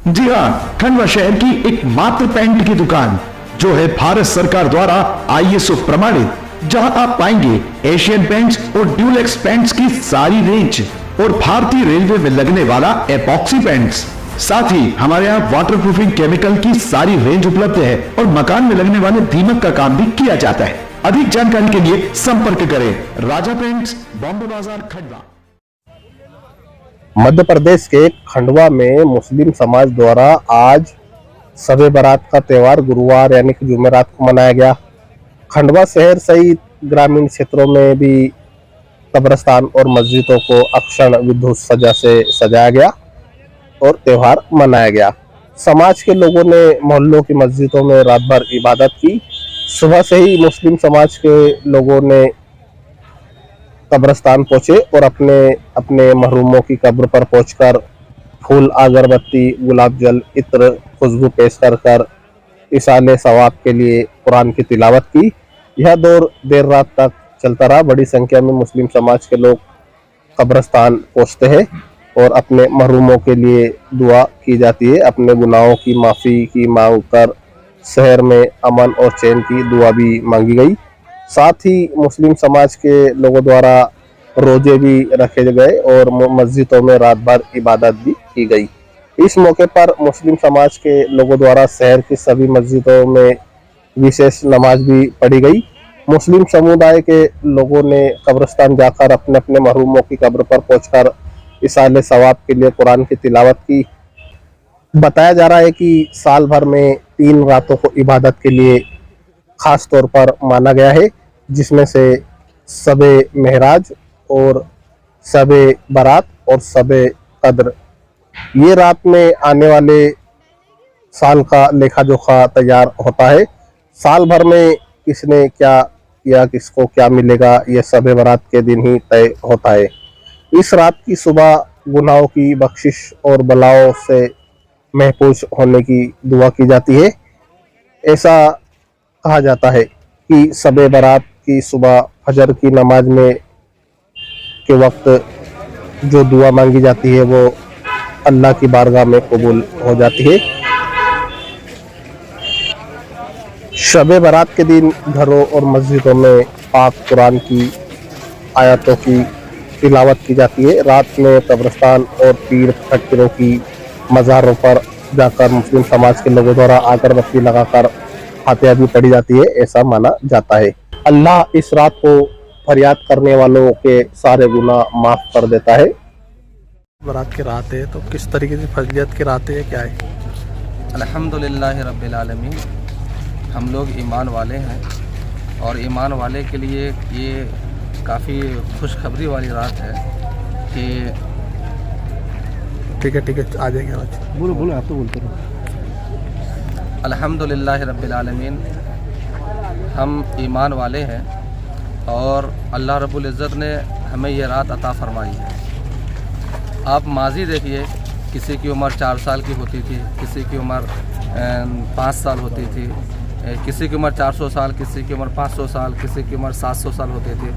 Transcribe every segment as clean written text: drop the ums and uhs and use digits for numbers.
जी हाँ, खंडवा शहर की एकमात्र पेंट की दुकान जो है भारत सरकार द्वारा ISO प्रमाणित, जहां आप पाएंगे एशियन पेंट्स और ड्यूलेक्स पेंट्स की सारी रेंज और भारतीय रेलवे में लगने वाला एपॉक्सी पेंट्स। साथ ही हमारे यहाँ वाटर प्रूफिंग केमिकल की सारी रेंज उपलब्ध है और मकान में लगने वाले दीमक का काम भी किया जाता है। अधिक जानकारी के लिए संपर्क करें राजा पेंट्स, बॉम्बे बाजार, खंडवा। मध्य प्रदेश के खंडवा में मुस्लिम समाज द्वारा आज शब-ए बारात का त्यौहार गुरुवार यानी कि जुमेरात को मनाया गया। खंडवा शहर सहित ग्रामीण क्षेत्रों में भी कब्रिस्तान और मस्जिदों को अक्षण विद्युत सजा से सजाया गया और त्यौहार मनाया गया। समाज के लोगों ने मोहल्लों की मस्जिदों में रात भर इबादत की। सुबह से ही मुस्लिम समाज के लोगों ने कब्रिस्तान पहुंचे और अपने अपने मरहूमों की कब्र पर पहुंचकर फूल, अगरबत्ती, गुलाब जल, इत्र, खुशबू पेश कर इसाले सवाब के लिए कुरान की तिलावत की। यह दौर देर रात तक चलता रहा। बड़ी संख्या में मुस्लिम समाज के लोग कब्रिस्तान पहुंचते हैं और अपने मरहूमों के लिए दुआ की जाती है। अपने गुनाहों की माफ़ी की मांग कर शहर में अमन और चैन की दुआ भी मांगी गई। साथ ही मुस्लिम समाज के लोगों द्वारा रोजे भी रखे गए और मस्जिदों में रात भर इबादत भी की गई। इस मौके पर मुस्लिम समाज के लोगों द्वारा शहर की सभी मस्जिदों में विशेष नमाज भी पढ़ी गई। मुस्लिम समुदाय के लोगों ने कब्रिस्तान जाकर अपने अपने मरहूमों की कब्र पर पहुंचकर इसाले सवाब के लिए कुरान की तिलावत की। बताया जा रहा है कि साल भर में 3 रातों को इबादत के लिए खास तौर पर माना गया है, जिसमें से शब-ए महराज और शब-ए बारात और शब-ए कद्र। ये रात में आने वाले साल का लेखा जोखा तैयार होता है। साल भर में किसने क्या किया, किसको क्या मिलेगा, ये शब-ए बारात के दिन ही तय होता है। इस रात की सुबह गुनाहों की बख्शिश और बलाओं से महफूज होने की दुआ की जाती है। ऐसा कहा जाता है कि शब-ए बारात की सुबह फजर की नमाज में के वक्त जो दुआ मांगी जाती है वो अल्लाह की बारगाह में कबूल हो जाती है। शब-ए बारात के दिन घरों और मस्जिदों में पाक कुरान की आयतों की तिलावत की जाती है। रात में कब्रिस्तान और पीर फकीरों की मज़ारों पर जाकर मुस्लिम समाज के लोगों द्वारा अगरबत्ती लगाकर फातिहा भी पढ़ी जाती है, ऐसा माना जाता है। अल्लाह इस रात को फरियाद करने वालों के सारे गुनाह माफ़ कर देता है। बारात की रात है तो किस तरीके की फजीलत की रात है, क्या है? अल्हम्दुलिल्लाह रब्बिल आलमीन। हम लोग ईमान वाले हैं और ईमान वाले के लिए ये काफ़ी खुशखबरी वाली रात है कि ठीक है आ जाएंगे आज। बोलो आप तो बोलते रहो। अल्हम्दुलिल्लाह रब्बिल आलमीन। हम ईमान वाले हैं और अल्लाह रब्बुल इज़्ज़त ने हमें ये रात अता फरमाई है। आप माजी देखिए, किसी की उम्र 4 साल की होती थी, किसी की उम्र 5 साल होती थी, किसी की उम्र 400 साल, किसी की उम्र 500 साल, किसी की उम्र 700 साल होती थी।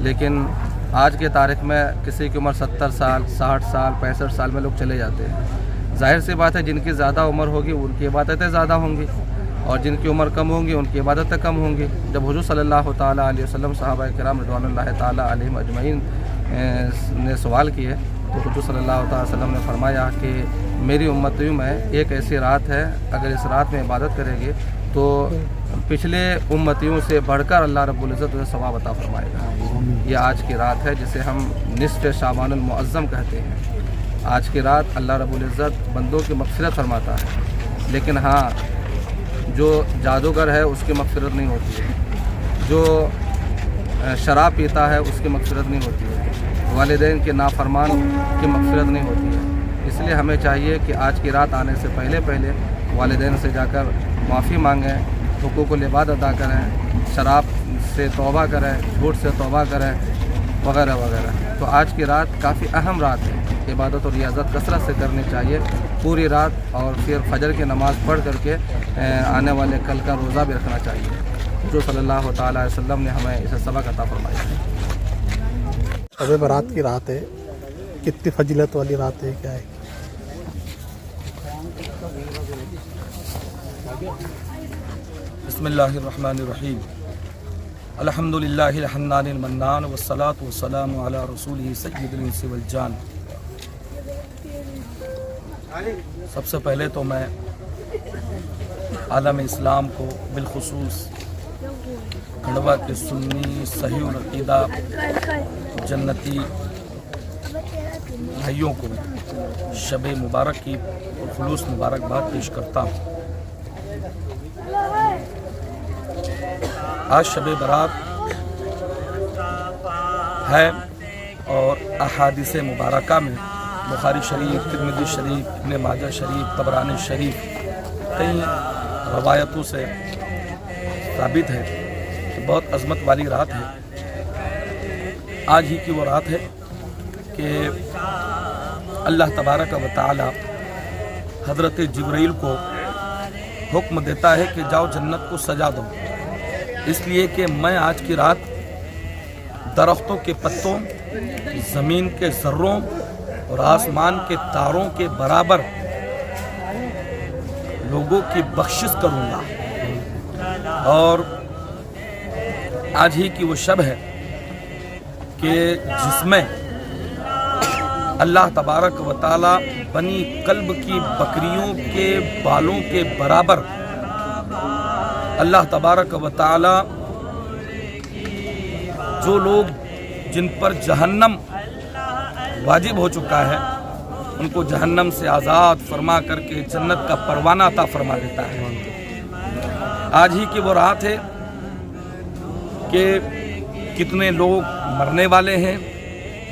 लेकिन आज के तारीख़ में किसी की उम्र 70 साल, 60 साल, 65 साल में लोग चले जाते हैं। ज़ाहिर सी बात है, जिनकी ज़्यादा उम्र होगी उनकी इबादतें ज़्यादा होंगी और जिनकी उम्र कम होंगी उनकी इबादतें कम होंगी। जब हुज़ूर सल्लल्लाहु ताला अलैहि वसल्लम सहाबाए किराम रिज़वानुल्लाहि ताला अलैहिम अजमईन ने सवाल किए तो हुज़ूर सल्लल्लाहु ताला अलैहि वसल्लम ने फरमाया कि मेरी उम्मतियों में एक ऐसी रात है, अगर इस रात में इबादत करेगी तो पिछले उम्मतियों से बढ़कर अल्लाह रब्बुल इज़्ज़त उन्हें सवाब अता फरमाएगा। ये आज की रात है जिसे हम निस्फ़ शाबानुल मुअज़्ज़म कहते हैं। आज की रात अल्लाह रब्बुल इज़्ज़त बंदों की मग़फ़िरत फरमाता है, लेकिन हाँ, जो जादूगर है उसकी मग़फ़िरत नहीं होती है, जो शराब पीता है उसकी मग़फ़िरत नहीं होती है, वालिदैन के नाफरमान की मग़फ़िरत नहीं होती है। इसलिए हमें चाहिए कि आज की रात आने से पहले वालिदैन से जाकर माफ़ी मांगें, हुकूकुल इबाद अदा करें, शराब से तौबा करें, झूठ से तौबा करें, वगैरह वगैरह। तो आज की रात काफ़ी अहम रात है। इबादत और रियाज़त कसरत से करनी चाहिए पूरी रात, और फिर फजर की नमाज़ पढ़ करके आने वाले कल का रोज़ा भी रखना चाहिए। जो सल्लल्लाहु ताला अलैहि वसल्लम ने हमें इसे सबक अता फरमाया है। शब-ए बारात की रात है, कितनी फजीलत वाली रात है, क्या है? بسم اللہ الرحمن الرحیم الحمدللہ الحنان المنان والصلاة والسلام علی رسولہ سید الانس والجان۔ سب سے پہلے تو میں عالم اسلام کو بالخصوص کھنڈوا کے سنی صحیح العقیدہ جنتی بھائیوں کو شب مبارک کی خلوص مبارکباد پیش کرتا ہوں۔ آج شب برات ہے اور احادیث مبارکہ میں بخاری شریف، ترمذی شریف، ابن ماجہ شریف، طبرانی شریف کئی روایتوں سے ثابت ہے کہ بہت عظمت والی رات ہے۔ آج ہی کی وہ رات ہے کہ اللہ تبارک و تعالی حضرت جبرائیل کو حکم دیتا ہے کہ جاؤ جنت کو سجا دو، اس لیے کہ میں آج کی رات درختوں کے پتوں، زمین کے ذروں اور آسمان کے تاروں کے برابر لوگوں کی بخشش کروں گا۔ اور آج ہی کی وہ شب ہے کہ جس میں اللہ تبارک و تعالی بنی کلب کی بکریوں کے بالوں کے برابر اللہ تبارک و تعالی جو لوگ جن پر جہنم واجب ہو چکا ہے ان کو جہنم سے آزاد فرما کر کے جنت کا پروانہ عطا فرما دیتا ہے۔ آج ہی کی وہ رات ہے کہ کتنے لوگ مرنے والے ہیں،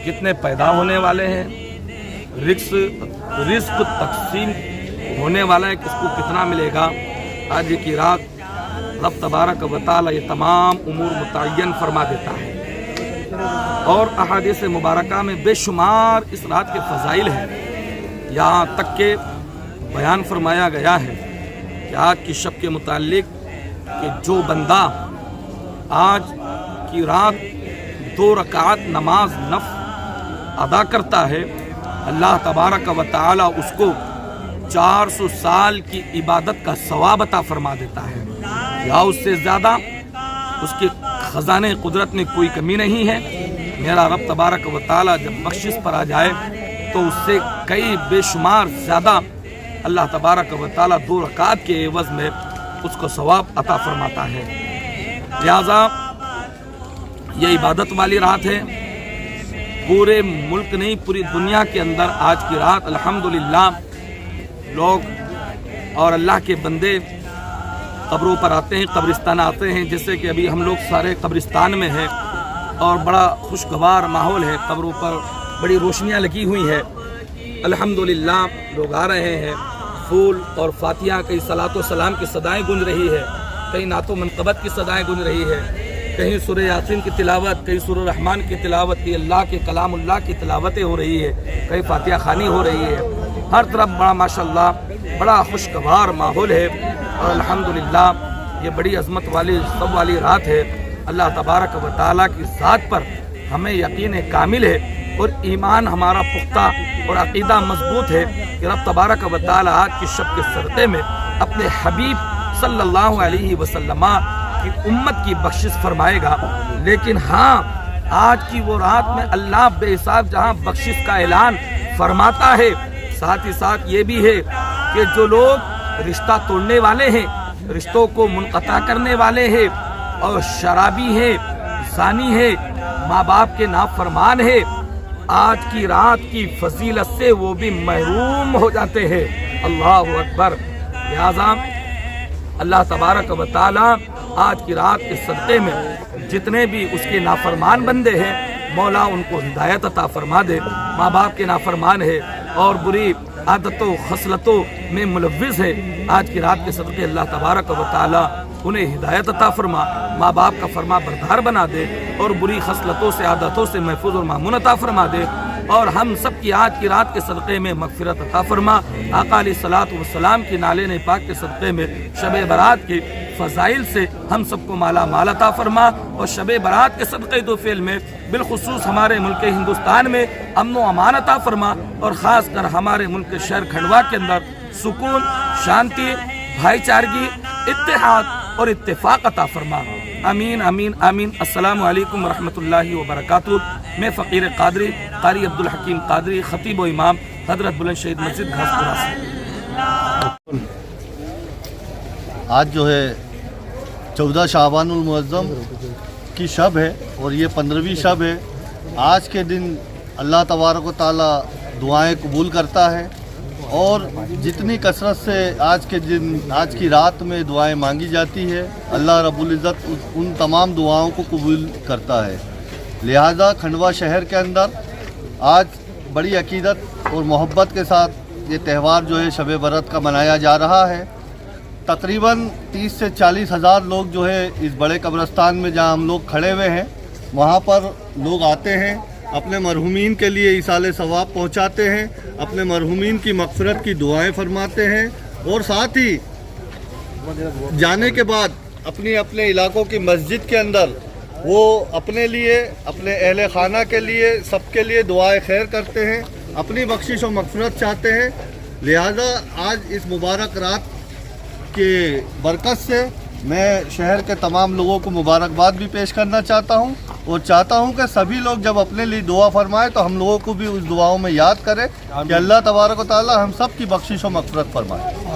کتنے پیدا ہونے والے ہیں، رزق تقسیم ہونے والا ہے، کس کو کتنا ملے گا۔ آج کی رات رب تبارک و تعالی یہ تمام امور متعین فرما دیتا ہے، اور احادیث مبارکہ میں بے شمار اس رات کے فضائل ہیں۔ یہاں تک کہ بیان فرمایا گیا ہے کہ آج کی شب کے متعلق کہ جو بندہ آج کی رات 2 رکعت نماز نفل ادا کرتا ہے، اللہ تبارک و تعالی اس کو 400 سال کی عبادت کا ثواب عطا فرما دیتا ہے، یا اس سے زیادہ۔ اس کے خزانے قدرت میں کوئی کمی نہیں ہے۔ میرا رب تبارک و تعالی جب بخشش پر آ جائے تو اس سے کئی بے شمار زیادہ اللہ تبارک و تعالی 2 رکعت کے عوض میں اس کو ثواب عطا فرماتا ہے۔ لہذا یہ عبادت والی رات ہے۔ پورے ملک نہیں، پوری دنیا کے اندر آج کی رات الحمدللہ لوگ اور اللہ کے بندے قبروں پر آتے ہیں، قبرستان آتے ہیں، جیسے کہ ابھی ہم لوگ سارے قبرستان میں ہیں اور بڑا خوشگوار ماحول ہے، قبروں پر بڑی روشنیاں لگی ہوئی ہیں۔ الحمدللہ لوگ آ رہے ہیں، پھول اور فاتحہ، کئی صلاۃ و سلام کی صدائیں گونج رہی ہے، کئی نعت و منقبت کی صدائیں گونج رہی ہے، کہیں سورہ یاسین کی تلاوت، کئی سورہ رحمان کی تلاوت، کی اللہ کے کلام اللہ کی تلاوتیں ہو رہی ہے، کئی فاتحہ خوانی ہو رہی ہے۔ ہر طرف بڑا ماشاءاللہ بڑا خوشگوار ماحول ہے، اور الحمدللہ یہ بڑی عظمت والی سب والی رات ہے۔ اللہ تبارک و تعالیٰ کی ذات پر ہمیں یقین کامل ہے اور ایمان ہمارا پختہ اور عقیدہ مضبوط ہے کہ رب تبارک و تعالیٰ آج کی شب کے صدقے میں اپنے حبیب صلی اللہ علیہ وسلم کی امت کی بخشش فرمائے گا۔ لیکن ہاں، آج کی وہ رات میں اللہ بے حساب جہاں بخشش کا اعلان فرماتا ہے، ساتھ ہی ساتھ یہ بھی ہے کہ جو لوگ رشتہ توڑنے والے ہیں، رشتوں کو منقطع کرنے والے ہیں، اور شرابی ہے، زانی ہے، ماں باپ کے نافرمان ہے، آج کی رات کی فضیلت سے وہ بھی محروم ہو جاتے ہیں۔ اللہ اکبر۔ لہذا اللہ تبارک و تعالی آج کی رات کے صدقے میں جتنے بھی اس کے نافرمان بندے ہیں، مولا ان کو ہدایت عطا فرما دے۔ ماں باپ کے نافرمان ہے اور بری عادتوں خصلتوں میں ملوث ہے، آج کی رات کے صدقے اللہ تبارک و تعالی انہیں ہدایت عطا فرما، ماں باپ کا فرما بردار بنا دے، اور بری خصلتوں سے عادتوں سے محفوظ اور مامون عطا فرما دے، اور ہم سب کی آج کی رات کے صدقے میں مغفرت عطا فرما۔ آقا علیہ الصلوۃ والسلام کی نالین پاک کے صدقے میں شب برات کی فضائل سے ہم سب کو مالا مال عطا فرما، اور شب برات کے صدقے دو فعل میں بالخصوص ہمارے ملک ہندوستان میں امن و امان عطا فرما، اور خاص کر ہمارے ملک شہر کھنڈوا کے اندر सुकून, शांति, भाईचारगी, इत्तेहाद और इत्तेफाक अता फरमा। आमीन आमीन आमीन। अस्सलामु अलैकुम रहमतुल्लाहि व बरकातुहू। मैं फ़कीर क़ादरी कारी अब्दुल हकीम क़ादरी ख़तीब व इमाम हज़रत बुलंद शहीद मस्जिद घासपुरा से। आज जो है 14 शाबानुल मुअज़्ज़म की शब है और ये 15वीं शब है। आज के दिन अल्लाह तबारक व तआला दुआएं कबूल करता है और जितनी कसरत से आज की रात में दुआएं मांगी जाती है, अल्लाह रब्बुल इज़्ज़त उन तमाम दुआओं को कबूल करता है। लिहाजा खंडवा शहर के अंदर आज बड़ी अकीदत और मोहब्बत के साथ ये त्यौहार जो है शब बरत का मनाया जा रहा है। तकरीबन 30 से 40 हज़ार लोग जो है इस बड़े कब्रिस्तान में जहाँ हम लोग खड़े हुए हैं वहाँ पर लोग आते हैं, अपने मरहूमीन के लिए इसाले सवाब पहुँचाते हैं, अपने मरहूमीन की मग़फ़िरत की दुआएं फरमाते हैं और साथ ही जाने के बाद अपने अपने इलाकों की मस्जिद के अंदर वो अपने लिए, अपने अहले खाना के लिए, सबके लिए दुआएं खैर करते हैं, अपनी बख्शिश और मग़फ़िरत चाहते हैं। लिहाजा आज इस मुबारक रात के बरकत से मैं शहर के तमाम लोगों को मुबारकबाद भी पेश करना चाहता हूं और चाहता हूं कि सभी लोग जब अपने लिए दुआ फरमाएं तो हम लोगों को भी उस दुआओं में याद करें कि अल्लाह तबारक व तआला हम सब की बख्शिश और मग़फ़िरत फरमाए।